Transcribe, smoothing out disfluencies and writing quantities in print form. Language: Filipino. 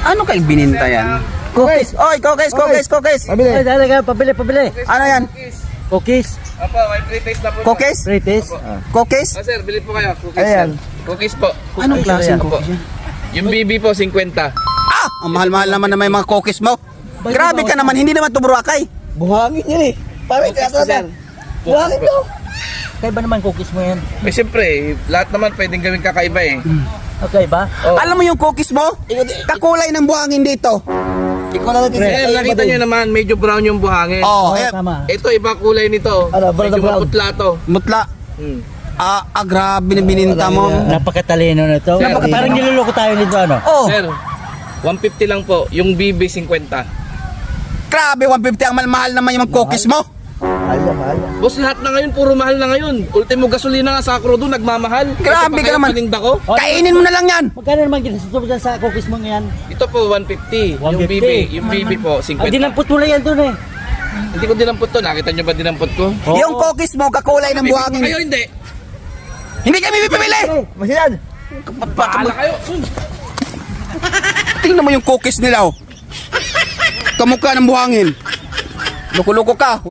Ano kayo bininta yan? Cookies. Oy, cookies. Pabili. Ay, talaga, pabili. Ano yan? Cookies. Opo, may pre-taste na po. Cookies? Frites. Cookies? Sir, bili po kayo. Cookies. Ayan. Cookies po. Anong klaseng Opo. cookies yan? Yung BB po, 50. Ah! Ang mahal-mahal naman na may mga cookies mo. Grabe ka naman, hindi naman to Boracay. Buhangin yan eh. Pare, kaya Sir. Buhangin to. Kaya ba naman cookies mo yan? Eh, siyempre, lahat naman pwedeng gawing kakaiba eh. Okay ba? Oh. Alam mo yung cookies mo? Kakulay ng buhangin dito. Ikaw na natin. Eh, nakita nyo naman, medyo brown yung buhangin. Oh, Oo, eh, tama. Ito, iba kulay nito. Ano, brown na Medyo brown. maputla to. mutla. Hmm. Grabe na bininta mo. Napakatalino na to. Sir. Parang niloloko tayo nito, ano? Oh, Sir, 150 lang po. Yung BB, 50. grabe, 150 ang mahal naman yung mga cookies mo. Mahal yan, mahal yan. Boss, lahat na ngayon, puro mahal na ngayon. Ultimo gasolina nga sa Acro doon, nagmamahal. Grabe ka naman. Paninda ko. Kainin mo na lang yan. Magkano naman ginasuto dyan sa cookies mo ngayon? Ito po, 150. Yung 150. BB, yung BB po, 50. Ang dinampot mo lang yan doon eh. Hindi ko dinampot to. Nakita nyo ba dinampot ko? Oo. Yung cookies mo, kakulay ng Kayo, buhangin. hindi. Hindi kami pipili. Masinad. Paala kayo. Tingnan mo yung cookies nila, oh. Kamukha ng buhangin. Loko-loko ka.